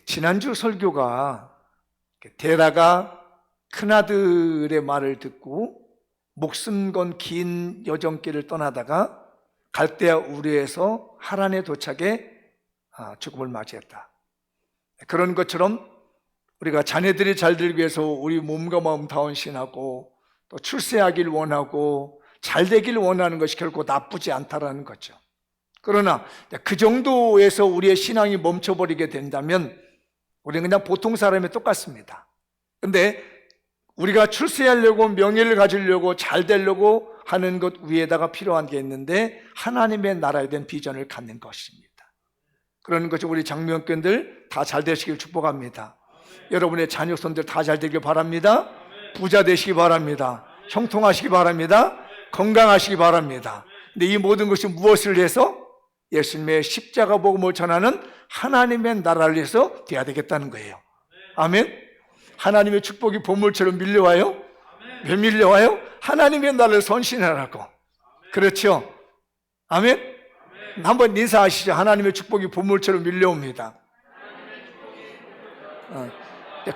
지난주 설교가 데라가 큰아들의 말을 듣고 목숨 건 긴 여정길을 떠나다가 갈대아 우르에서 하란에 도착해 죽음을 맞이했다. 그런 것처럼 우리가 자녀들이 잘 되기 위해서 우리 몸과 마음 다 헌신하고 또 출세하길 원하고 잘 되길 원하는 것이 결코 나쁘지 않다라는 거죠. 그러나 그 정도에서 우리의 신앙이 멈춰버리게 된다면 우리는 그냥 보통 사람이 똑같습니다. 근데 우리가 출세하려고 명예를 가지려고 잘 되려고 하는 것 위에다가 필요한 게 있는데 하나님의 나라에 대한 비전을 갖는 것입니다. 그런 것이 우리 장명권들 다 잘 되시길 축복합니다. 여러분의 자녀손들 다 잘 되길 바랍니다. 부자 되시기 바랍니다. 형통하시기 바랍니다. 건강하시기 바랍니다. 근데 이 모든 것이 무엇을 위해서? 예수님의 십자가 복음을 전하는 하나님의 나라를 위해서 돼야 되겠다는 거예요. 아멘. 하나님의 축복이 보물처럼 밀려와요. 왜 밀려와요? 하나님의 나라를 선신하라고. 그렇죠? 아멘. 한번 인사하시죠. 하나님의 축복이 보물처럼 밀려옵니다.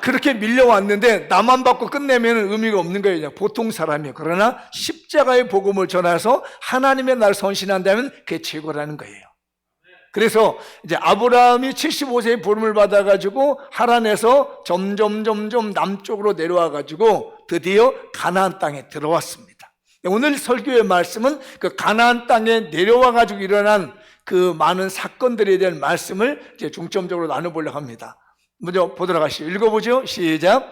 그렇게 밀려왔는데 나만 받고 끝내면 의미가 없는 거예요. 그냥 보통 사람이에요. 그러나 십자가의 복음을 전해서 하나님의 나라를 선신한다면 그게 최고라는 거예요. 그래서 이제 아브라함이 75세에 부름을 받아가지고 하란에서 점점 남쪽으로 내려와가지고 드디어 가나안 땅에 들어왔습니다. 오늘 설교의 말씀은 그 가나안 땅에 내려와가지고 일어난 그 많은 사건들에 대한 말씀을 이제 중점적으로 나눠보려고 합니다. 먼저 보도록 하시죠. 읽어보죠. 시작.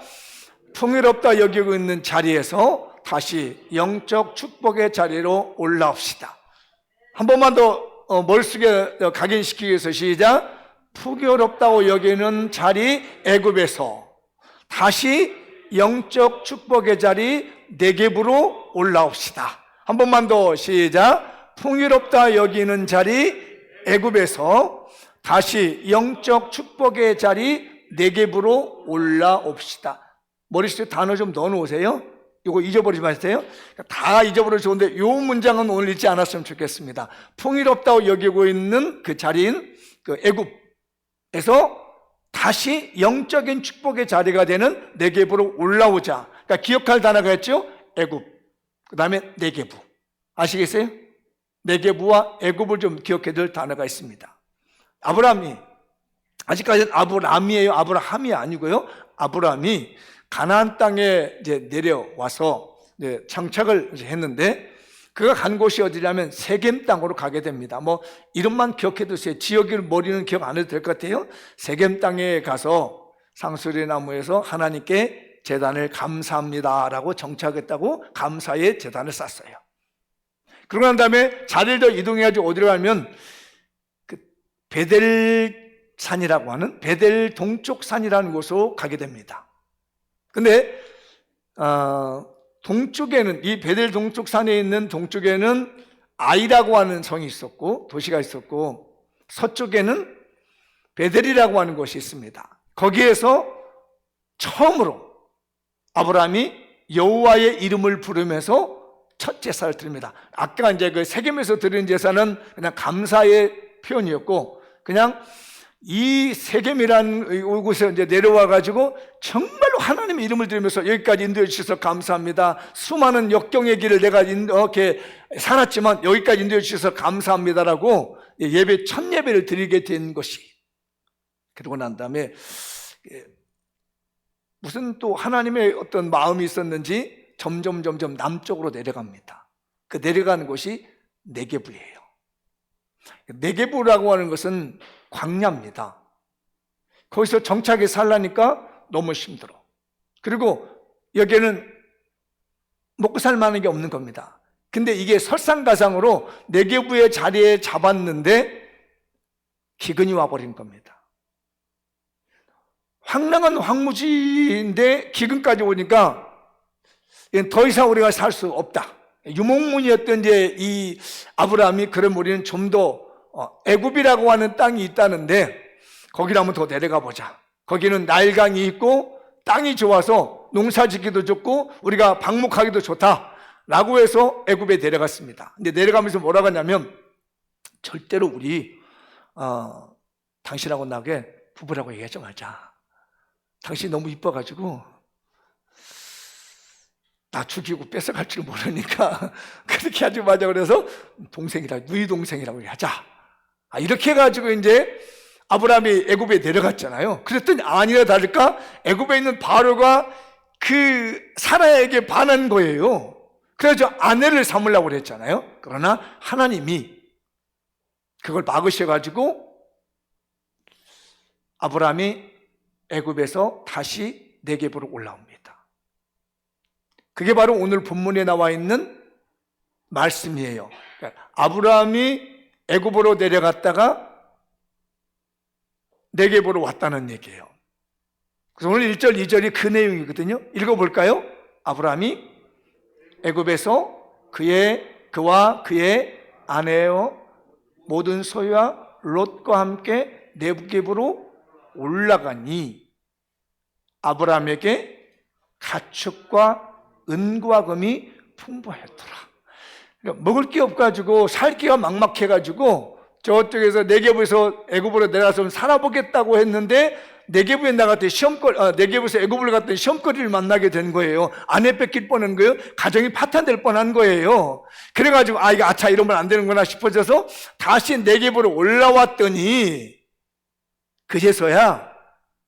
풍요롭다 여기고 있는 자리에서 다시 영적 축복의 자리로 올라옵시다. 한 번만 더 머릿속에 각인시키기 위해서 시작. 풍요롭다고 여기는 자리 애굽에서 다시 영적 축복의 자리 네겝으로 올라옵시다. 한 번만 더 시작. 풍요롭다 여기는 자리 애굽에서 다시 영적 축복의 자리 네겝으로 올라옵시다. 머릿속에 단어 좀 넣어놓으세요. 이거 잊어버리지 마세요. 다 잊어버려도 좋은데 이 문장은 오늘 잊지 않았으면 좋겠습니다. 풍요롭다고 여기고 있는 그 자리인 그 애굽에서 다시 영적인 축복의 자리가 되는 네겝으로 올라오자. 그러니까 기억할 단어가 있죠. 애굽, 그 다음에 네겝. 아시겠어요? 네겝과 애굽을 좀 기억해야 될 단어가 있습니다. 아브라함이, 아직까지는 아브라함이에요. 아브라함이 아니고요. 아브라함이 가나안 땅에 이제 내려와서 이제 장착을 했는데 그가 간 곳이 어디냐면 세겜 땅으로 가게 됩니다. 뭐 이름만 기억해 두세요. 지역을 머리는 기억 안 해도 될 것 같아요. 세겜 땅에 가서 상수리 나무에서 하나님께 제단을 감사합니다라고 정착했다고 감사의 제단을 쌌어요. 그러고 난 다음에 자리를 더 이동해가지고 어디로 가면 그 베델산이라고 하는 베델 동쪽 산이라는 곳으로 가게 됩니다. 근데 동쪽에는 이 베델 동쪽 산에 있는 동쪽에는 아이라고 하는 성이 있었고 도시가 있었고 서쪽에는 베델이라고 하는 곳이 있습니다. 거기에서 처음으로 아브라함이 여호와의 이름을 부르면서 첫 제사를 드립니다. 아까 이제 그 세겜에서 드린 제사는 그냥 감사의 표현이었고 그냥 이 세겜이라는 곳에 이제 내려와 가지고 정말로 하나님의 이름을 들으면서 여기까지 인도해 주셔서 감사합니다. 수많은 역경의 길을 내가 이렇게 살았지만 여기까지 인도해 주셔서 감사합니다라고 예배 첫 예배를 드리게 된 것이. 그러고 난 다음에 무슨 또 하나님의 어떤 마음이 있었는지 점점 남쪽으로 내려갑니다. 그 내려가는 곳이 네겝이에요. 네겝이라고 하는 것은 광야입니다. 거기서 정착해 살라니까 너무 힘들어. 그리고 여기에는 먹고 살 만한 게 없는 겁니다. 근데 이게 설상가상으로 네겝의 자리에 잡았는데 기근이 와버린 겁니다. 황량한 황무지인데 기근까지 오니까 더 이상 우리가 살 수 없다. 유목문이었던 이제 이 아브라함이 그럼 우리는 좀 더 애굽이라고 하는 땅이 있다는데 거기를 한번 더 내려가 보자. 거기는 나일강이 있고 땅이 좋아서 농사짓기도 좋고 우리가 방목하기도 좋다라고 해서 애굽에 내려갔습니다. 근데 내려가면서 뭐라고 하냐면 절대로 우리 당신하고 나게 부부라고 얘기하지 말자. 당신이 너무 이뻐가지고 나 죽이고 뺏어갈 줄 모르니까 그렇게 하지 마자. 그래서 동생이라, 누이 동생이라고 하자. 이렇게 해가지고 이제 아브라함이 애굽에 내려갔잖아요. 그랬더니 아니나 다를까 애굽에 있는 바로가 그 사라에게 반한 거예요. 그래서 아내를 삼으려고 그랬잖아요. 그러나 하나님이 그걸 막으셔가지고 아브라함이 애굽에서 다시 네겝으로 올라옵니다. 그게 바로 오늘 본문에 나와 있는 말씀이에요. 그러니까 아브라함이 애굽으로 내려갔다가 네겝으로 왔다는 얘기예요. 그래서 오늘 1절, 2절이 그 내용이거든요. 읽어볼까요? 아브라함이 애굽에서 그와 그의 아내와 모든 소유와 롯과 함께 네겝으로 올라가니 아브라함에게 가축과 은과 금이 풍부하였더라. 그러니까 먹을 게 없가지고 살기가 막막해가지고 저쪽에서 네겝에서 애굽으로 내려가서 살아보겠다고 했는데 네겝에 나갔더니 네겝에서 애굽을 갔더니 시험거리를 만나게 된 거예요. 아내 뺏길 뻔한 거예요. 가정이 파탄될 뻔한 거예요. 그래가지고 이거 아차 이러면 안 되는구나 싶어져서 다시 네겝으로 올라왔더니 그제서야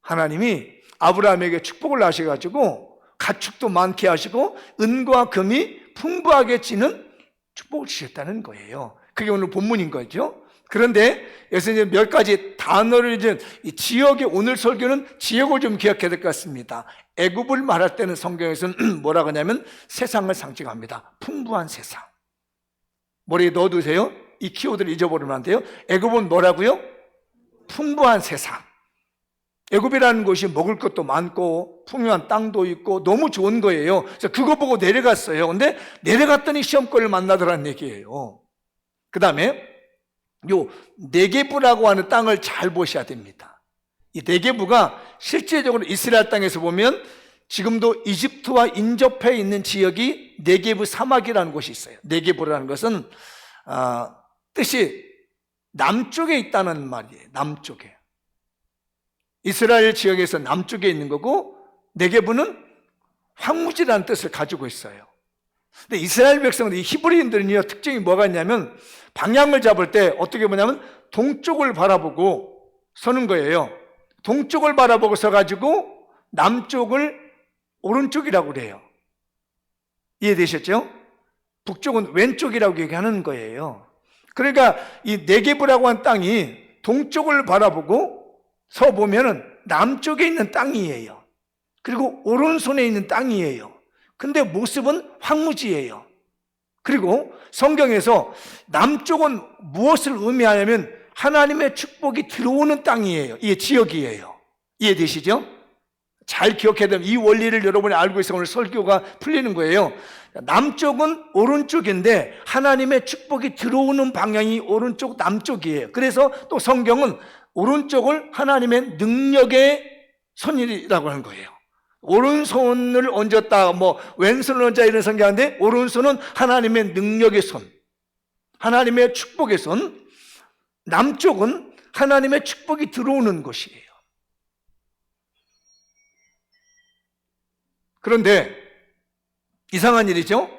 하나님이 아브라함에게 축복을 하셔가지고 가축도 많게 하시고 은과 금이 풍부하게 지는 축복을 주셨다는 거예요. 그게 오늘 본문인 거죠. 그런데 여기서 이제 몇 가지 단어를 이제 이 지역의 오늘 설교는 지역을 좀 기억해야 될 것 같습니다. 애굽을 말할 때는 성경에서는 뭐라고 하냐면 세상을 상징합니다. 풍부한 세상. 머리에 넣어두세요. 이 키워드를 잊어버리면 안 돼요. 애굽은 뭐라고요? 풍부한 세상. 애굽이라는 곳이 먹을 것도 많고 풍요한 땅도 있고 너무 좋은 거예요. 그래서 그거 보고 내려갔어요. 근데 내려갔더니 시험거리를 만나더라는 얘기예요. 그 다음에 요 네겝이라고 하는 땅을 잘 보셔야 됩니다. 이 네겝가 실제적으로 이스라엘 땅에서 보면 지금도 이집트와 인접해 있는 지역이 네겝 사막이라는 곳이 있어요. 네겝이라는 것은 뜻이 남쪽에 있다는 말이에요. 남쪽에. 이스라엘 지역에서 남쪽에 있는 거고 네겝은 황무지라는 뜻을 가지고 있어요. 근데 이스라엘 백성들, 이 히브리인들은요 특징이 뭐가 있냐면 방향을 잡을 때 어떻게 보냐면 동쪽을 바라보고 서는 거예요. 동쪽을 바라보고 서가지고 남쪽을 오른쪽이라고 그래요. 이해되셨죠? 북쪽은 왼쪽이라고 얘기하는 거예요. 그러니까 이 네겝이라고 한 땅이 동쪽을 바라보고 서보면은 남쪽에 있는 땅이에요. 그리고 오른손에 있는 땅이에요. 근데 모습은 황무지예요. 그리고 성경에서 남쪽은 무엇을 의미하냐면 하나님의 축복이 들어오는 땅이에요. 이게 지역이에요. 이해되시죠? 잘 기억해야 되면 이 원리를 여러분이 알고 있어 오늘 설교가 풀리는 거예요. 남쪽은 오른쪽인데 하나님의 축복이 들어오는 방향이 오른쪽 남쪽이에요. 그래서 또 성경은 오른쪽을 하나님의 능력의 손이라고 하는 거예요. 오른손을 얹었다, 왼손을 얹자 이런 성경인데 오른손은 하나님의 능력의 손, 하나님의 축복의 손. 남쪽은 하나님의 축복이 들어오는 곳이에요. 그런데 이상한 일이죠.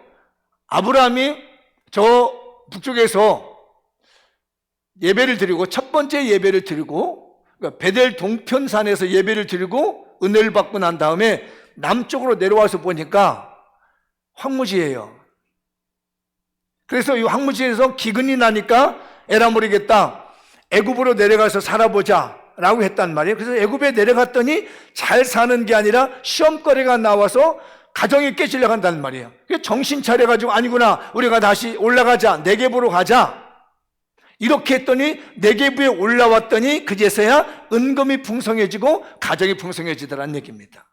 아브라함이 저 북쪽에서 예배를 드리고 첫 번째 예배를 드리고 그러니까 베델 동편산에서 예배를 드리고 은혜를 받고 난 다음에 남쪽으로 내려와서 보니까 황무지예요. 그래서 이 황무지에서 기근이 나니까 에라 모르겠다, 애굽으로 내려가서 살아보자 라고 했단 말이에요. 그래서 애굽에 내려갔더니 잘 사는 게 아니라 시험거리가 나와서 가정이 깨지려고 한다는 말이에요. 정신 차려가지고 아니구나, 우리가 다시 올라가자, 네겝으로 가자 이렇게 했더니 네겝에 올라왔더니 그제서야 은금이 풍성해지고 가정이 풍성해지더라는 얘기입니다.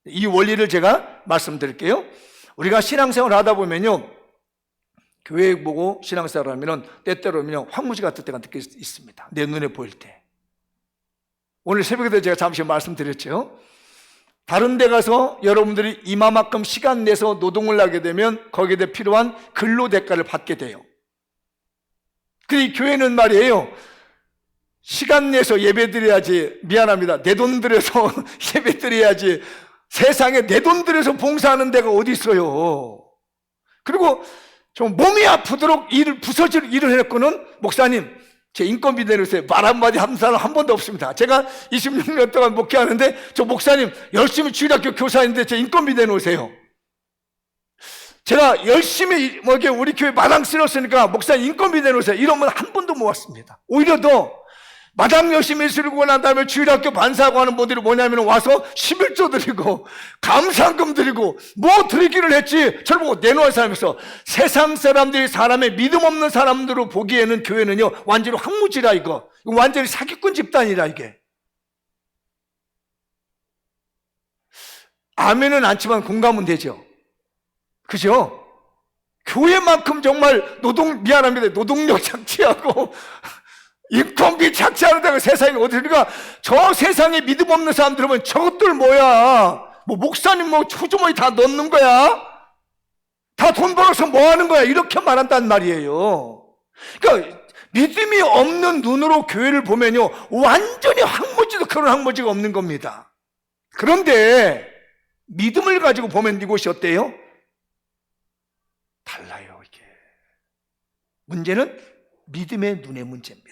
이 원리를 제가 말씀드릴게요. 우리가 신앙생활을 하다 보면요, 교회 보고 신앙생활을 하면 때때로는 황무지 같은 때가 있습니다. 내 눈에 보일 때. 오늘 새벽에도 제가 잠시 말씀드렸죠. 다른 데 가서 여러분들이 이마만큼 시간 내서 노동을 하게 되면 거기에 대해 필요한 근로 대가를 받게 돼요. 근데 교회는 말이에요, 시간 내서 예배 드려야지, 미안합니다, 내 돈 들여서 예배 드려야지, 세상에 내 돈 들여서 봉사하는 데가 어디 있어요. 그리고 좀 몸이 아프도록 부서질 일을 했고는, 목사님 제 인건비 내놓으세요. 말 한마디 한 사람 한 번도 없습니다. 제가 26년 동안 목회하는데, 저 목사님 열심히 주일학교 교사인데 제 인건비 내놓으세요. 제가 열심히 우리 교회 마당 쓸었으니까 목사님 인건비 내놓으세요. 이런 건 한 번도 못 왔습니다. 오히려 더 마당 열심히 쓸고 난 다음에 주일학교 반사하고 하는 분들이 뭐냐면 와서 11조 드리고 감사금 드리고 뭐 드리기를 했지, 저를 보고 내놓은 사람이었어. 세상 사람들이 사람의 믿음 없는 사람들로 보기에는 교회는요 완전히 황무지라, 이거 완전히 사기꾼 집단이라. 이게 아멘은 않지만 공감은 되죠. 그죠? 교회만큼 정말 미안합니다, 노동력 착취하고 인건비 착취하는 데가 세상에 어디 있으니까, 저 세상에 믿음 없는 사람들 보면 저것들 뭐야, 뭐 목사님 뭐 초주머니 다 넣는 거야, 다 돈 벌어서 뭐 하는 거야, 이렇게 말한단 말이에요. 그러니까 믿음이 없는 눈으로 교회를 보면요 완전히 황무지도 그런 황무지가 없는 겁니다. 그런데 믿음을 가지고 보면 이곳이 어때요? 달라요. 이게 문제는 믿음의 눈의 문제입니다.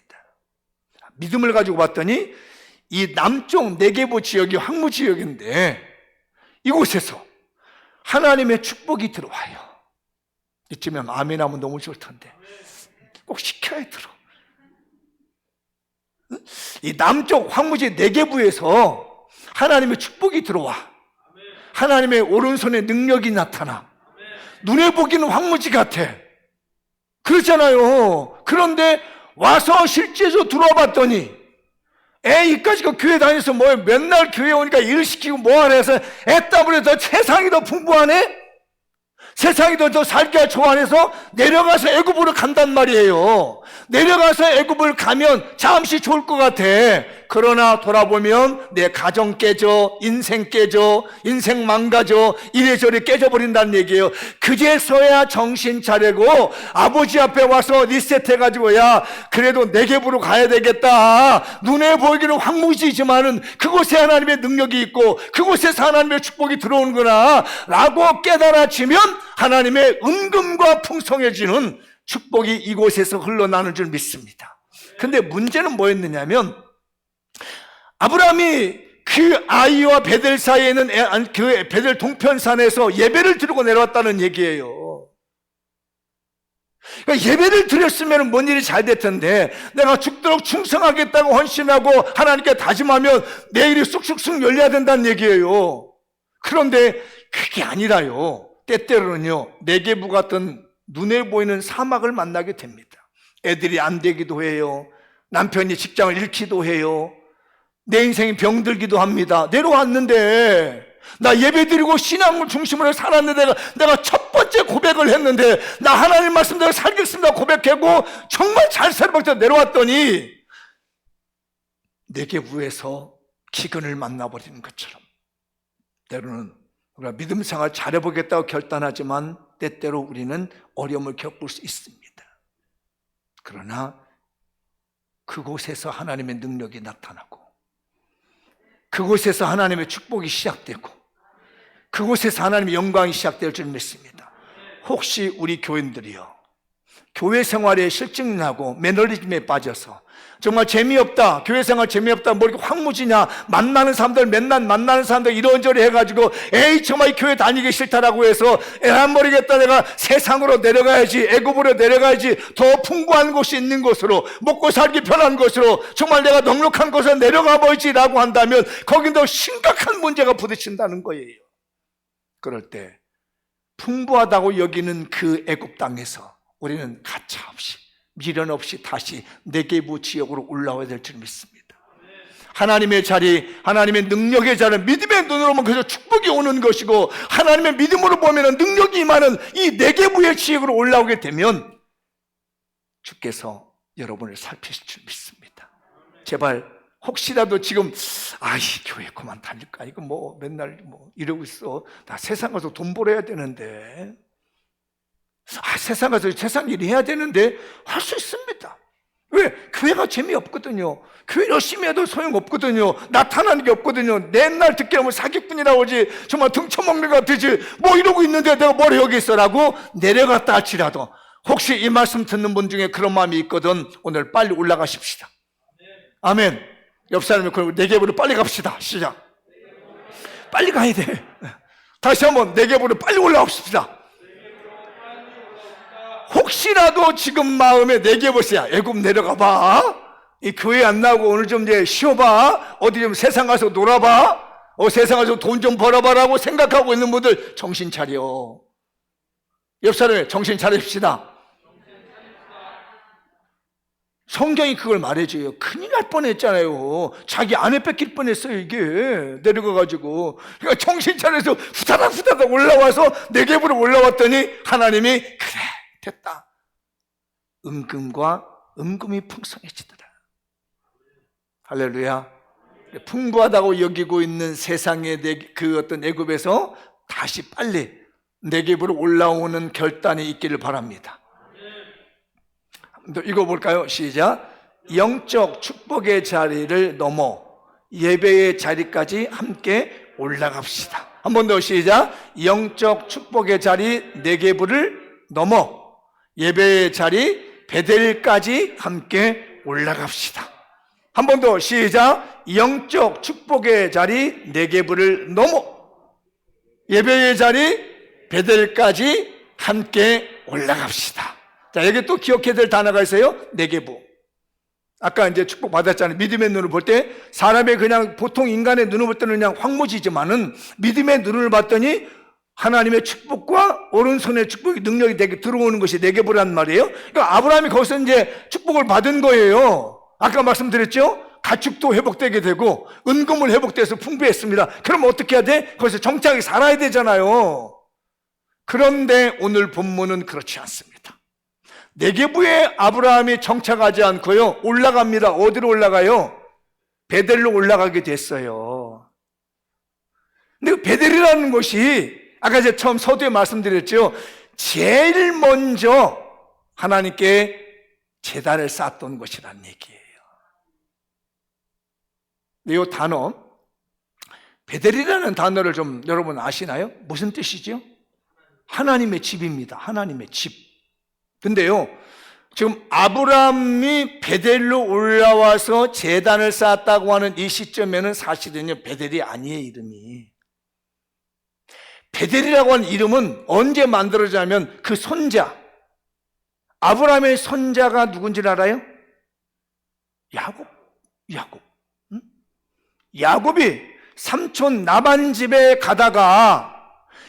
믿음을 가지고 봤더니 이 남쪽 네게부 지역이 황무 지역인데, 이곳에서 하나님의 축복이 들어와요. 이쯤에 아멘 하면 너무 좋을 텐데 꼭 시켜야 들어. 이 남쪽 황무지 네게부에서 하나님의 축복이 들어와. 하나님의 오른손에 능력이 나타나. 눈에 보기는 황무지 같아. 그렇잖아요. 그런데 와서 실제로 들어와 봤더니, 이까지 교회 다니면서 뭐 맨날 교회 오니까 일 시키고 뭐하래 해서 애따블에 더 세상이 더 풍부하네? 세상이 더 살기가 좋아해서 내려가서 애굽으로 간단 말이에요. 내려가서 애굽을 가면 잠시 좋을 것 같아. 그러나 돌아보면 내 가정 깨져, 인생 깨져, 인생 망가져, 이래저래 깨져버린다는 얘기예요. 그제서야 정신 차리고 아버지 앞에 와서 리셋해가지고, 야 그래도 네겝으로 가야 되겠다. 눈에 보이기는 황무지지만은 그곳에 하나님의 능력이 있고 그곳에서 하나님의 축복이 들어오는구나 라고 깨달아지면 하나님의 은금과 풍성해지는 축복이 이곳에서 흘러나는 줄 믿습니다. 근데 문제는 뭐였느냐면, 아브라함이 그 아이와 베델 사이에 있는 그 베델 동편산에서 예배를 드리고 내려왔다는 얘기예요. 그러니까 예배를 드렸으면 뭔 일이 잘 됐던데, 내가 죽도록 충성하겠다고 헌신하고 하나님께 다짐하면 내일이 쑥쑥쑥 열려야 된다는 얘기예요. 그런데 그게 아니라요. 때때로는요 네게부 같은 눈에 보이는 사막을 만나게 됩니다. 애들이 안 되기도 해요. 남편이 직장을 잃기도 해요. 내 인생이 병들기도 합니다. 내려왔는데, 나 예배드리고 신앙을 중심으로 살았는데, 내가 첫 번째 고백을 했는데, 나 하나님 말씀대로 살겠습니다 고백하고 정말 잘 살아보자 내려왔더니 네게부에서 기근을 만나버리는 것처럼, 때로는 우리가 믿음 생활 잘해보겠다고 결단하지만 때때로 우리는 어려움을 겪을 수 있습니다. 그러나 그곳에서 하나님의 능력이 나타나고, 그곳에서 하나님의 축복이 시작되고, 그곳에서 하나님의 영광이 시작될 줄 믿습니다. 혹시 우리 교인들이요 교회 생활에 실증나고 매너리즘에 빠져서 정말 재미없다, 교회 생활 재미없다, 뭐 이렇게 황무지냐, 만나는 사람들 맨날 만나는 사람들 이런저런 해가지고 정말 교회 다니기 싫다라고 해서 안 모르겠다, 내가 세상으로 내려가야지, 애굽으로 내려가야지, 더 풍부한 곳이 있는 곳으로, 먹고 살기 편한 곳으로, 정말 내가 넉넉한 곳에 내려가 보이지라고 한다면 거긴 더 심각한 문제가 부딪힌다는 거예요. 그럴 때 풍부하다고 여기는 그 애굽 땅에서 우리는 가차없이 미련 없이 다시 네게부 지역으로 올라와야 될 줄 믿습니다. 하나님의 자리, 하나님의 능력의 자리, 믿음의 눈으로 보면 그저 축복이 오는 것이고, 하나님의 믿음으로 보면 능력이 임하는 이 네게부의 지역으로 올라오게 되면 주께서 여러분을 살피실 줄 믿습니다. 제발 혹시라도 지금 이 교회 그만 다닐까, 이거 뭐 맨날 뭐 이러고 있어, 나 세상 가서 돈 벌어야 되는데, 세상 가서 세상 일 해야 되는데 할 수 있습니다. 왜? 교회가 재미없거든요. 교회 열심히 해도 소용없거든요. 나타나는 게 없거든요. 맨날 듣게 하면 사기꾼이라고 하지, 정말 등쳐먹는 것 같으지, 뭐 이러고 있는데 내가 뭘 여기 있어라고 내려갔다 할지라도, 혹시 이 말씀 듣는 분 중에 그런 마음이 있거든, 오늘 빨리 올라가십시다. 아멘. 옆 사람이 그럼 네겝으로 빨리 갑시다. 시작. 빨리 가야 돼. 다시 한번 네겝으로 빨리 올라옵시다. 혹시라도 지금 마음에 네겝이야, 애굽 내려가 봐. 이 교회 안 나오고 오늘 좀 이제 쉬어봐. 어디 좀 세상 가서 놀아봐. 세상 가서 돈 좀 벌어봐라고 생각하고 있는 분들 정신 차려. 옆 사람에 정신 차립시다. 성경이 그걸 말해줘요. 큰일 날 뻔했잖아요. 자기 아내 뺏길 뻔했어요. 이게 내려가가지고. 그러니까 정신 차려서 후다닥 올라와서 네겝으로 올라왔더니 하나님이 그래 됐다. 은금이 풍성해지더라. 할렐루야. 풍부하다고 여기고 있는 세상의 그 어떤 애굽에서 다시 빨리 네겝으로 올라오는 결단이 있기를 바랍니다. 읽어볼까요? 시작. 영적 축복의 자리를 넘어 예배의 자리까지 함께 올라갑시다. 한 번 더 시작. 영적 축복의 자리 네겝을 넘어 예배의 자리 베델까지 함께 올라갑시다. 한 번 더 시작. 영적 축복의 자리 네겝을 넘어 예배의 자리 베델까지 함께 올라갑시다. 자, 여기 또 기억해야 될 단어가 있어요. 네겝. 아까 이제 축복 받았잖아요. 믿음의 눈을 볼 때 사람의 그냥 보통 인간의 눈을 볼 때는 그냥 황무지지만은 믿음의 눈을 봤더니 하나님의 축복과 오른손의 축복이 능력이 되게 들어오는 것이 네겝이란 말이에요. 그러니까 아브라함이 거기서 이제 축복을 받은 거예요. 아까 말씀드렸죠? 가축도 회복되게 되고 은금을 회복돼서 풍부했습니다. 그럼 어떻게 해야 돼? 거기서 정착이 살아야 되잖아요. 그런데 오늘 본문은 그렇지 않습니다. 네겝에 아브라함이 정착하지 않고요, 올라갑니다. 어디로 올라가요? 베델로 올라가게 됐어요. 근데 베델이라는 것이 아까 제가 처음 서두에 말씀드렸죠. 제일 먼저 하나님께 제단을 쌓았던 것이라는 얘기예요. 근데 이 단어 베델이라는 단어를 좀 여러분 아시나요? 무슨 뜻이죠? 하나님의 집입니다. 하나님의 집. 근데요, 지금 아브라함이 베델로 올라와서 제단을 쌓았다고 하는 이 시점에는 사실은요, 베델이 아니에요, 이름이. 베델이라고 하는 이름은 언제 만들어지냐면 그 손자, 아브라함의 손자가 누군지 알아요? 야곱. 응? 야곱이 삼촌 라반 집에 가다가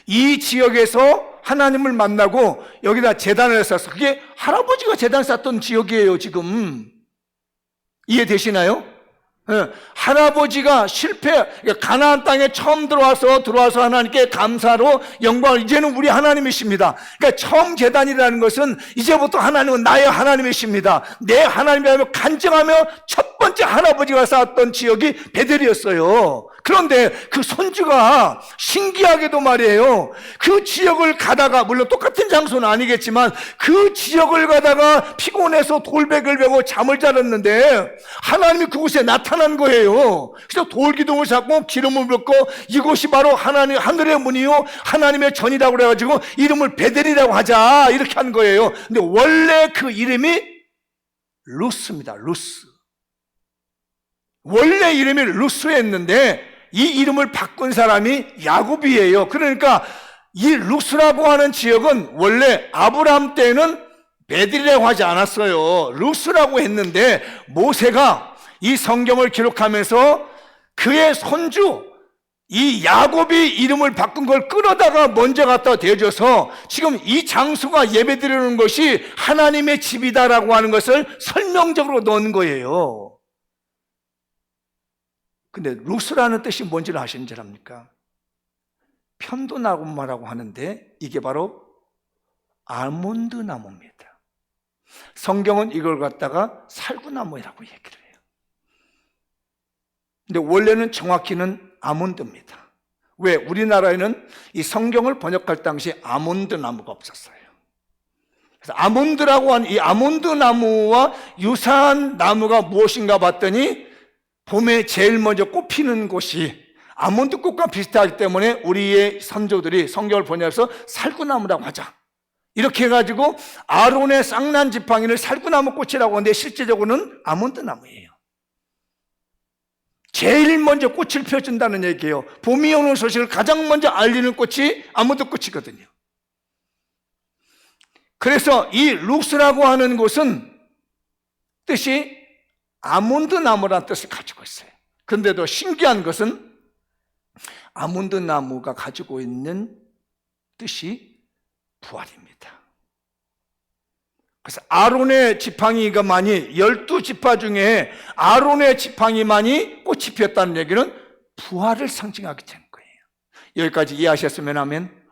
이 지역에서 하나님을 만나고 여기다 제단을 쌓았어. 그게 할아버지가 제단 쌓던 지역이에요, 지금. 이해되시나요? 할아버지가 가나안 땅에 처음 들어와서 하나님께 감사로 영광을, 이제는 우리 하나님이십니다. 그러니까 처음 제단이라는 것은 이제부터 하나님은 나의 하나님이십니다. 내 하나님이라며 간증하며 첫 번째 할아버지가 쌓았던 지역이 베델이었어요. 그런데 그 손주가 신기하게도 말이에요, 그 지역을 가다가, 물론 똑같은 장소는 아니겠지만 그 지역을 가다가 피곤해서 돌백을 베고 잠을 자렸는데 하나님이 그곳에 나타난 거예요. 그래서 돌기둥을 잡고 기름을 붓고 이곳이 바로 하나님 하늘의 문이요 하나님의 전이라고 그래가지고 이름을 베델이라고 하자, 이렇게 한 거예요. 근데 원래 그 이름이 루스입니다. 루스. 원래 이름이 루스였는데 이 이름을 바꾼 사람이 야곱이에요. 그러니까 이 루스라고 하는 지역은 원래 아브라함 때는 베델이라고 하지 않았어요. 루스라고 했는데 모세가 이 성경을 기록하면서 그의 손주 이 야곱이 이름을 바꾼 걸 끌어다가 먼저 갖다 대줘서 지금 이 장소가 예배드리는 것이 하나님의 집이다라고 하는 것을 설명적으로 넣은 거예요. 근데 루스라는 뜻이 뭔지를 아시는 줄 압니까? 편도나무라고 하는데 이게 바로 아몬드 나무입니다. 성경은 이걸 갖다가 살구나무라고 얘기를 해요. 근데 원래는 정확히는 아몬드입니다. 왜? 우리나라에는 이 성경을 번역할 당시 아몬드 나무가 없었어요. 그래서 아몬드라고 하는 이 아몬드 나무와 유사한 나무가 무엇인가 봤더니 봄에 제일 먼저 꽃 피는 곳이 아몬드 꽃과 비슷하기 때문에 우리의 선조들이 성경을 번역해서 살구나무라고 하자. 이렇게 해가지고 아론의 쌍난 지팡이를 살구나무 꽃이라고 하는데 실제적으로는 아몬드 나무예요. 제일 먼저 꽃을 펴준다는 얘기예요. 봄이 오는 소식을 가장 먼저 알리는 꽃이 아몬드 꽃이거든요. 그래서 이 룩스라고 하는 곳은 뜻이 아몬드 나무라는 뜻을 가지고 있어요. 그런데도 신기한 것은 아몬드 나무가 가지고 있는 뜻이 부활입니다. 그래서 아론의 지팡이가만이 12지파 중에 아론의 지팡이만이 꽃이 피었다는 얘기는 부활을 상징하게 되는 거예요. 여기까지 이해하셨으면 하면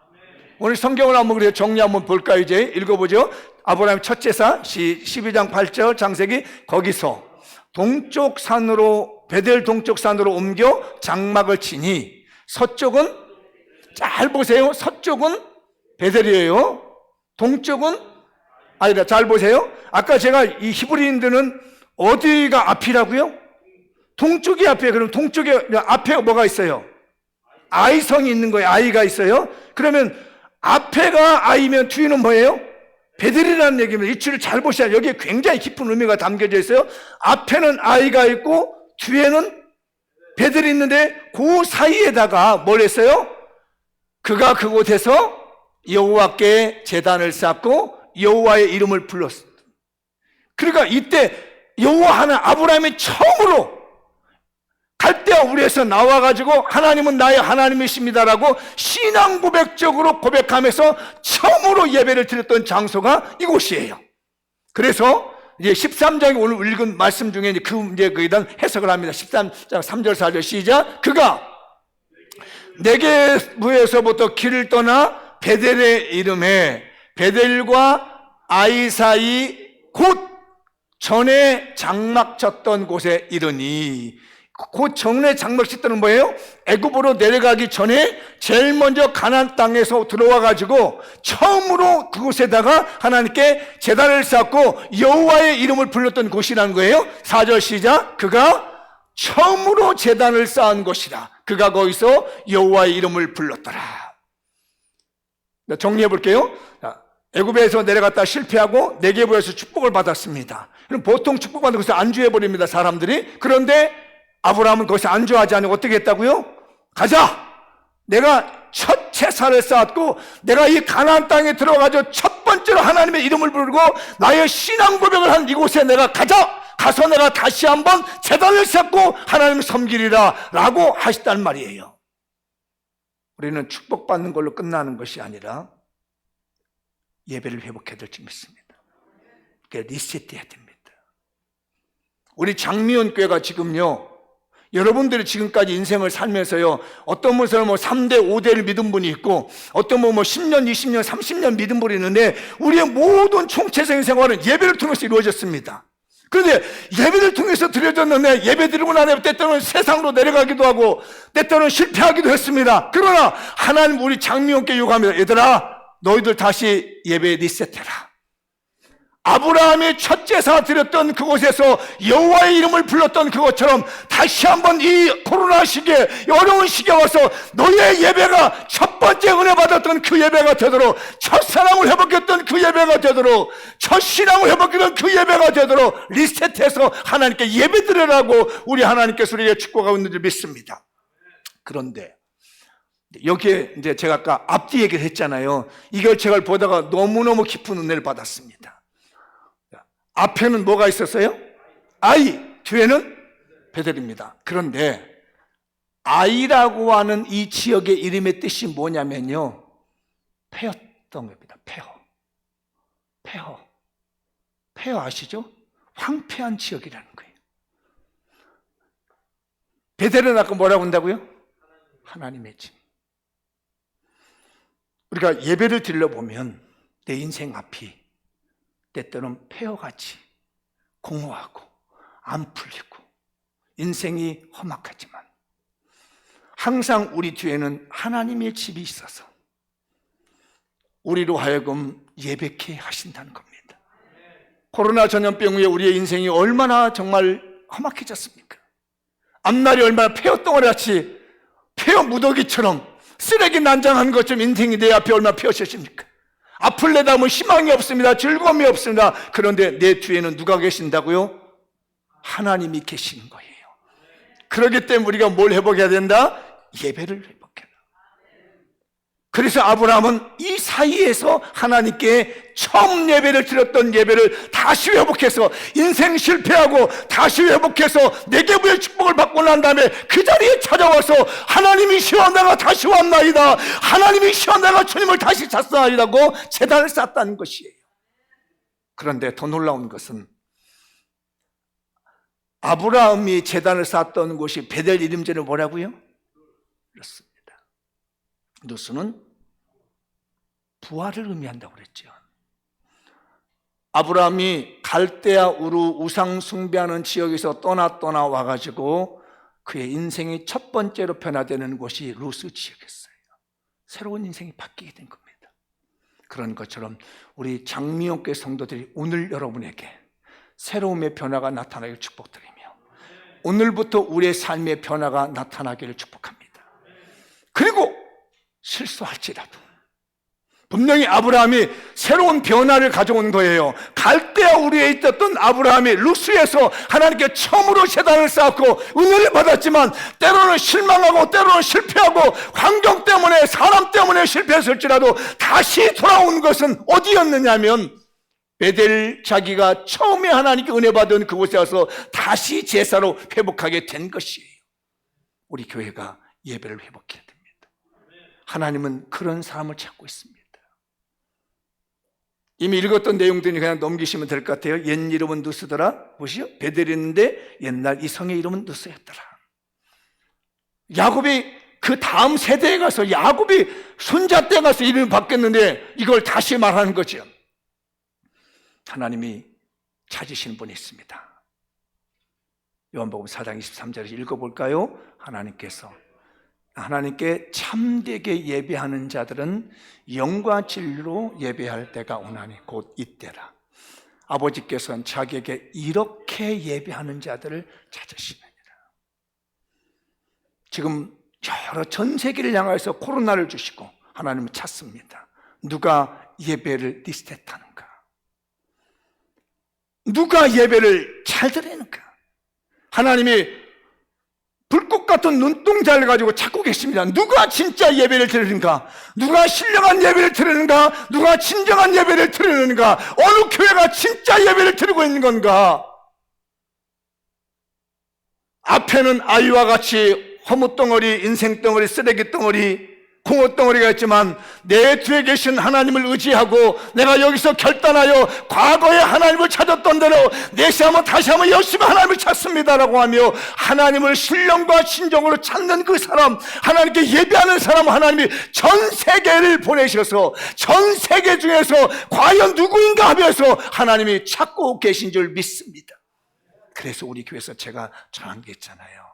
오늘 성경을 한번 그래서 정리 한번 볼까요? 이제 읽어보죠. 아브라함 첫 제사 12장 8절 창세기 거기서 동쪽 산으로 베델 동쪽 산으로 옮겨 장막을 치니 서쪽은 잘 보세요. 서쪽은 베델이에요. 동쪽은 아니다. 잘 보세요. 아까 제가 이 히브리인들은 어디가 앞이라고요? 동쪽이 앞이에요. 그럼 동쪽에 앞에 뭐가 있어요? 아이성이 있는 거예요. 아이가 있어요. 그러면 앞에가 아이면 뒤는 뭐예요? 베델이라는 얘기입니다. 이 줄을 잘 보셔야 여기에 굉장히 깊은 의미가 담겨져 있어요. 앞에는 아이가 있고 뒤에는 베델이 있는데 그 사이에다가 뭘 했어요? 그가 그곳에서 여호와께 제단을 쌓고 여호와의 이름을 불렀어요. 그러니까 이때 여호와 하나 아브라함이 처음으로 갈대아 우리에서 나와가지고 하나님은 나의 하나님이십니다라고 신앙 고백적으로 고백하면서 처음으로 예배를 드렸던 장소가 이곳이에요. 그래서 이제 13장에 오늘 읽은 말씀 중에 이제 거기에 대한 해석을 합니다. 13장 3절 4절 시작. 그가 네게부에서부터 길을 떠나 베델의 이름에 베델과 아이 사이 곧 전에 장막 쳤던 곳에 이르니 그 전에 장막 쳤던 뭐예요? 애굽으로 내려가기 전에 제일 먼저 가나안 땅에서 들어와 가지고 처음으로 그곳에다가 하나님께 제단을 쌓고 여호와의 이름을 불렀던 곳이라는 거예요. 4절 시작. 그가 처음으로 제단을 쌓은 곳이라. 그가 거기서 여호와의 이름을 불렀더라. 정리해 볼게요. 애굽에서 내려갔다 실패하고 네게부에서 축복을 받았습니다. 그럼 보통 축복받는 곳에 안주해 버립니다, 사람들이. 그런데 아브라함은 거기서 안주하지 않고 어떻게 했다고요? 가자! 내가 첫 제사를 쌓았고 내가 이 가나안 땅에 들어가서 첫 번째로 하나님의 이름을 부르고 나의 신앙 고백을 한 이곳에 내가 가자! 가서 내가 다시 한번 제단을 쌓고 하나님을 섬기리라 라고 하셨단 말이에요. 우리는 축복받는 걸로 끝나는 것이 아니라 예배를 회복해야 될지 믿습니다. 그러니까 리셋해야 됩니다. 우리 장미원 교회가 지금요, 여러분들이 지금까지 인생을 살면서요, 어떤 분은 뭐 3대, 5대를 믿은 분이 있고, 어떤 분은 뭐 10년, 20년, 30년 믿은 분이 있는데, 우리의 모든 총체적인 생활은 예배를 통해서 이루어졌습니다. 그런데 예배를 통해서 드려졌는데, 예배 드리고 나면 때때로는 세상으로 내려가기도 하고, 때때로는 실패하기도 했습니다. 그러나, 하나님 우리 장미원께 요구합니다. 얘들아, 너희들 다시 예배 리셋해라. 아브라함이 첫 제사 드렸던 그곳에서 여호와의 이름을 불렀던 그것처럼 다시 한번 이 코로나 시기에 어려운 시기에 와서 너의 예배가 첫 번째 은혜 받았던 그 예배가 되도록, 첫 사랑을 회복했던 그 예배가 되도록, 첫 신앙을 회복했던 그 예배가 되도록 리셋해서 하나님께 예배 드리라고 우리 하나님께서 우리에게 축복하고 있는 줄 믿습니다. 그런데 여기에 이제 제가 아까 앞뒤 얘기를 했잖아요. 이 결책을 보다가 너무너무 깊은 은혜를 받았습니다. 앞에는 뭐가 있었어요? 아이, 뒤에는 베델입니다. 그런데 아이라고 하는 이 지역의 이름의 뜻이 뭐냐면요, 폐허였던 겁니다. 폐허 아시죠? 황폐한 지역이라는 거예요. 베델은 아까 뭐라고 한다고요? 하나님의 집. 우리가 예배를 드려보면 내 인생 앞이 때때로는 폐허같이 공허하고 안 풀리고 인생이 험악하지만 항상 우리 뒤에는 하나님의 집이 있어서 우리로 하여금 예배케 하신다는 겁니다. 코로나 전염병 후에 우리의 인생이 얼마나 정말 험악해졌습니까? 앞날이 얼마나 폐허덩어리같이 폐허 무더기처럼 쓰레기 난장한 것처럼 인생이 내 앞에 얼마나 폐허해집니까? 앞을 내다보면 희망이 없습니다. 즐거움이 없습니다. 그런데 내 뒤에는 누가 계신다고요? 하나님이 계시는 거예요. 그렇기 때문에 우리가 뭘 회복해야 된다? 예배를 회복해라. 그래서 아브라함은 이 사이에서 하나님께 처음 예배를 드렸던 예배를 다시 회복해서 인생 실패하고 다시 회복해서 내게부의 축복을 받고 난 다음에 그 자리에 찾아와서 하나님이시여 내가 다시 왔나이다, 하나님이시여 내가 주님을 다시 찾사나이다고 제단을 쌓았다는 것이에요. 그런데 더 놀라운 것은 아브라함이 제단을 쌓았던 곳이 베델 이름전에 뭐라고요? 그렇습니다. 누수는 부활을 의미한다고 그랬죠. 아브라함이 갈대아 우루 우상 숭배하는 지역에서 떠나 와가지고 그의 인생이 첫 번째로 변화되는 곳이 루스 지역이었어요. 새로운 인생이 바뀌게 된 겁니다. 그런 것처럼 우리 장미영교회 성도들이 오늘 여러분에게 새로움의 변화가 나타나기를 축복드리며 오늘부터 우리의 삶의 변화가 나타나기를 축복합니다. 그리고 실수할지라도 분명히 아브라함이 새로운 변화를 가져온 거예요. 갈대아 우리에 있었던 아브라함이 루스에서 하나님께 처음으로 제단을 쌓았고 은혜를 받았지만 때로는 실망하고 때로는 실패하고 환경 때문에 사람 때문에 실패했을지라도 다시 돌아온 것은 어디였느냐면 베델, 자기가 처음에 하나님께 은혜 받은 그곳에 와서 다시 제사로 회복하게 된 것이에요. 우리 교회가 예배를 회복해야 됩니다. 하나님은 그런 사람을 찾고 있습니다. 이미 읽었던 내용들이 그냥 넘기시면 될 것 같아요. 옛 이름은 누스더라. 보시죠. 베델인데 옛날 이 성의 이름은 누스였더라. 야곱이 그 다음 세대에 가서 야곱이 손자 때 가서 이름이 바뀌었는데 이걸 다시 말하는 거죠. 하나님이 찾으시는 분이 있습니다. 요한복음 4장 23절에서 읽어볼까요? 하나님께 참되게 예배하는 자들은 영과 진리로 예배할 때가 오나니 곧 이때라. 아버지께서는 자기에게 이렇게 예배하는 자들을 찾으시느니라. 지금 여러 전 세계를 향해서 코로나를 주시고 하나님을 찾습니다. 누가 예배를 리셋하는가? 누가 예배를 잘 드리는가? 하나님이 불꽃 같은 눈동자를 가지고 찾고 계십니다. 누가 진짜 예배를 드리는가? 누가 신령한 예배를 드리는가? 누가 진정한 예배를 드리는가? 어느 교회가 진짜 예배를 드리고 있는 건가? 앞에는 아이와 같이 허무덩어리, 인생덩어리, 쓰레기덩어리, 공허덩어리가 있지만 내 뒤에 계신 하나님을 의지하고 내가 여기서 결단하여 과거에 하나님을 찾았던 대로 내시 한번 다시 한번 열심히 하나님을 찾습니다라고 하며 하나님을 신령과 진정으로 찾는 그 사람, 하나님께 예배하는 사람, 하나님이 전 세계를 보내셔서 전 세계 중에서 과연 누구인가 하면서 하나님이 찾고 계신 줄 믿습니다. 그래서 우리 교회에서 제가 정한 게 있잖아요.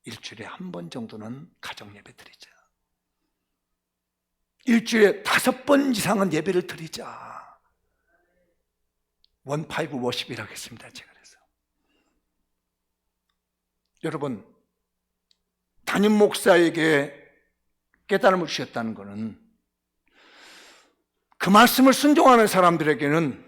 일주일에 한 번 정도는 가정 예배 드리자. 일주일에 5번 이상은 예배를 드리자. 15 워십이라고 했습니다. 제가 그래서 여러분, 담임 목사에게 깨달음을 주셨다는 것은 그 말씀을 순종하는 사람들에게는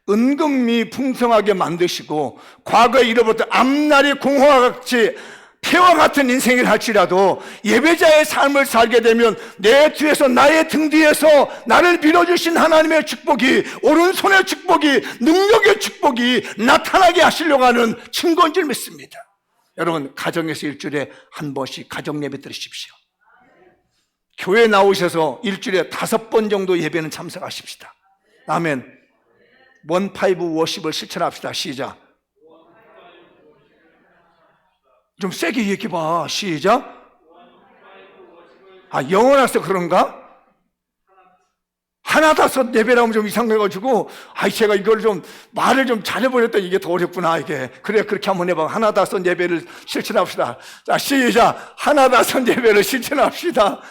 은근히 풍성하게 만드시고 과거에 잃어버렸던 앞날의 공허와 같이 폐와 같은 인생을 할지라도 예배자의 삶을 살게 되면 내 뒤에서, 나의 등 뒤에서 나를 밀어주신 하나님의 축복이, 오른손의 축복이, 능력의 축복이 나타나게 하시려고 하는 증거인 줄 믿습니다. 여러분, 가정에서 일주일에 한 번씩 가정 예배 드리십시오. 교회 나오셔서 일주일에 5번 정도 예배는 참석하십시다. 아멘. 15 워십을 실천합시다. 시작. 좀 세게 얘기해봐. 시작. 영어라서 그런가? 하나 다섯 예배라면 좀 이상해가지고 제가 이걸 좀 말을 좀 잘해버렸더니 이게 더 어렵구나. 이게 그래, 그렇게 한번 해봐. 하나 다섯 예배를 실천합시다. 자, 시작. 하나 다섯 예배를 실천합시다.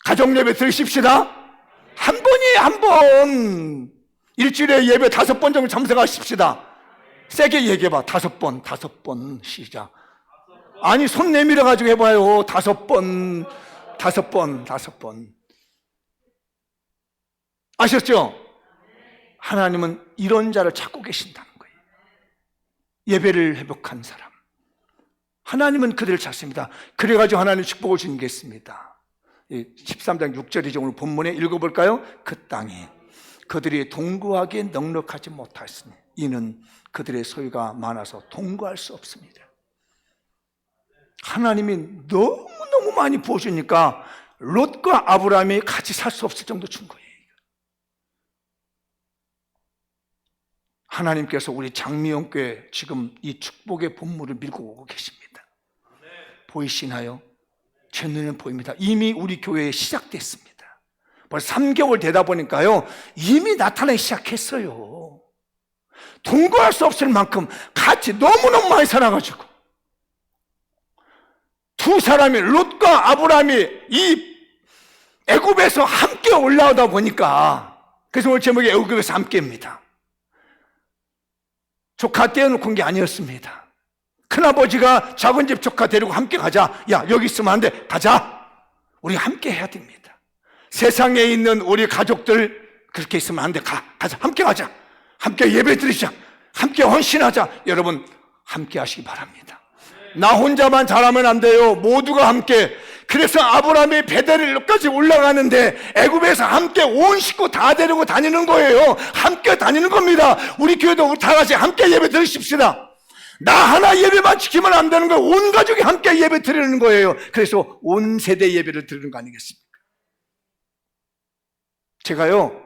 가정 예배 드리십시다. 한 번이 한 번. 일주일에 예배 5번 정도 참석하십시다. 세게 얘기해봐. 5번 시작. 아니, 손 내밀어 가지고 해봐요. 5번. 아셨죠? 하나님은 이런 자를 찾고 계신다는 거예요. 예배를 회복한 사람. 하나님은 그들을 찾습니다. 그래가지고 하나님 축복을 주겠습니다. 13장 6절이죠. 오늘 본문에 읽어볼까요? 그 땅에 그들이 동거하기에 넉넉하지 못하였으니 이는 그들의 소유가 많아서 동거할 수 없습니다. 하나님이 너무너무 많이 부어주니까 롯과 아브라함이 같이 살 수 없을 정도 준 거예요. 하나님께서 우리 장미영교회 지금 이 축복의 본물을 밀고 오고 계십니다. 보이시나요? 제 눈에는 보입니다. 이미 우리 교회에 시작됐습니다. 벌써 3개월 되다 보니까요, 이미 나타나기 시작했어요. 동거할 수 없을 만큼 같이 너무너무 많이 살아가지고 두 사람이, 롯과 아브라함이 이 애굽에서 함께 올라오다 보니까, 그래서 오늘 제목이 애굽에서 함께입니다. 조카 떼어놓고 게 아니었습니다. 큰아버지가 작은 집 조카 데리고 함께 가자. 야, 여기 있으면 안 돼. 가자. 우리 함께 해야 됩니다. 세상에 있는 우리 가족들 그렇게 있으면 안 돼. 가자. 함께 가자. 함께 예배 드리자. 함께 헌신하자. 여러분, 함께 하시기 바랍니다. 나 혼자만 잘하면 안 돼요. 모두가 함께. 그래서 아브라함이 베델까지 올라가는데 애굽에서 함께 온 식구 다 데리고 다니는 거예요. 함께 다니는 겁니다. 우리 교회도 다 같이 함께 예배 드리십시다. 나 하나 예배만 지키면 안 되는 거예요. 온 가족이 함께 예배 드리는 거예요. 그래서 온 세대 예배를 드리는 거 아니겠습니까? 제가요,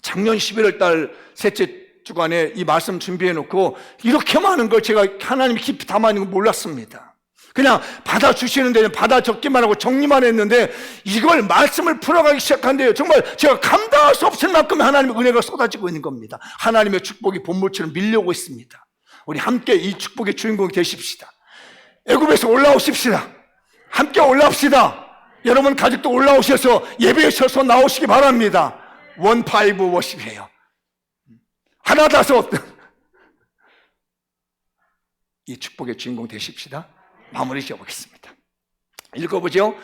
작년 11월 달 셋째 주간에 이 말씀 준비해 놓고 이렇게 많은 걸 제가 하나님이 깊이 담아 있는 걸 몰랐습니다. 그냥 받아주시는 데는 받아 적기만 하고 정리만 했는데 이걸 말씀을 풀어가기 시작한데요, 정말 제가 감당할 수 없을 만큼 하나님의 은혜가 쏟아지고 있는 겁니다. 하나님의 축복이 본물처럼 밀려오고 있습니다. 우리 함께 이 축복의 주인공이 되십시다. 애굽에서 올라오십시다. 함께 올라옵시다. 여러분 가족도 올라오셔서 예배에 서서 나오시기 바랍니다. 15 워십이에요. 하나 다섯. 이 축복의 주인공 되십시다. 마무리 지어보겠습니다. 읽어보죠.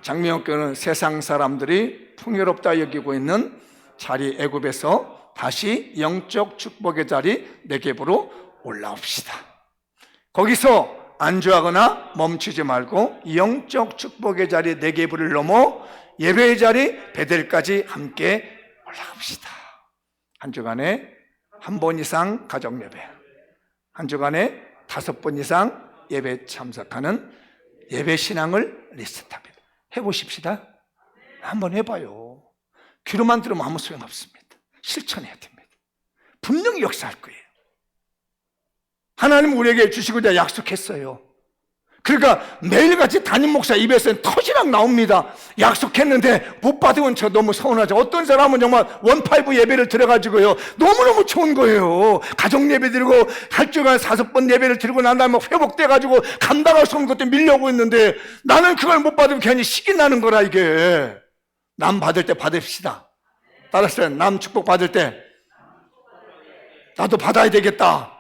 장미영교는 세상 사람들이 풍요롭다 여기고 있는 자리 애굽에서 다시 영적 축복의 자리 네겝으로 올라옵시다. 거기서 안주하거나 멈추지 말고 영적 축복의 자리 네겝을 넘어 예배의 자리 베델까지 함께 올라갑시다. 한 주간에 한 번 이상 가정 예배, 한 주간에 5번 이상 예배 참석하는 예배 신앙을 리스트합니다. 해보십시다. 한번 해봐요. 귀로만 들으면 아무 소용없습니다. 실천해야 됩니다. 분명히 역사할 거예요. 하나님 우리에게 주시고자 약속했어요. 그러니까 매일같이 담임 목사 입에서는 터지락 나옵니다. 약속했는데 못 받으면 저 너무 서운하죠. 어떤 사람은 정말 15 예배를 드려가지고요, 너무너무 좋은 거예요. 가정 예배 드리고 할 주간 5번 예배를 드리고 난 다음에 회복돼가지고 감당할 수 없는 것도 밀려오고 있는데 나는 그걸 못 받으면 괜히 식이 나는 거라. 이게 남 받을 때 받읍시다. 따라서 남 축복 받을 때 나도 받아야 되겠다.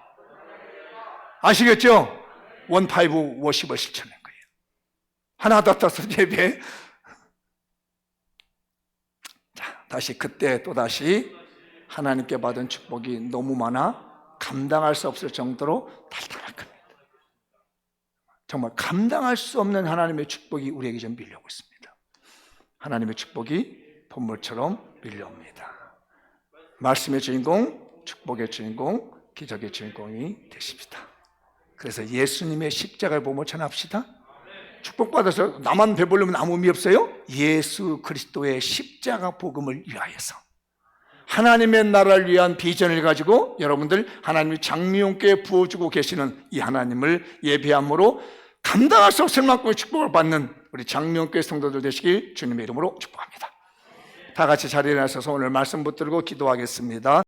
아시겠죠? 15 워십을 실천한 거예요. 하나 더 떠서 예배. 자, 다시 그때 또다시 하나님께 받은 축복이 너무 많아 감당할 수 없을 정도로 달달할 겁니다. 정말 감당할 수 없는 하나님의 축복이 우리에게 좀 밀려오고 있습니다. 하나님의 축복이 본물처럼 밀려옵니다. 말씀의 주인공, 축복의 주인공, 기적의 주인공이 되십시다. 그래서 예수님의 십자가를 보며 전합시다. 축복받아서 나만 배부르면 아무 의미 없어요. 예수 그리스도의 십자가 복음을 위하여서 하나님의 나라를 위한 비전을 가지고 여러분들 하나님이 장미용교에 부어주고 계시는 이 하나님을 예배함으로 감당할 수 없을 만큼의 축복을 받는 우리 장미용교회 성도들 되시길 주님의 이름으로 축복합니다. 다 같이 자리에 나서서 오늘 말씀 붙들고 기도하겠습니다.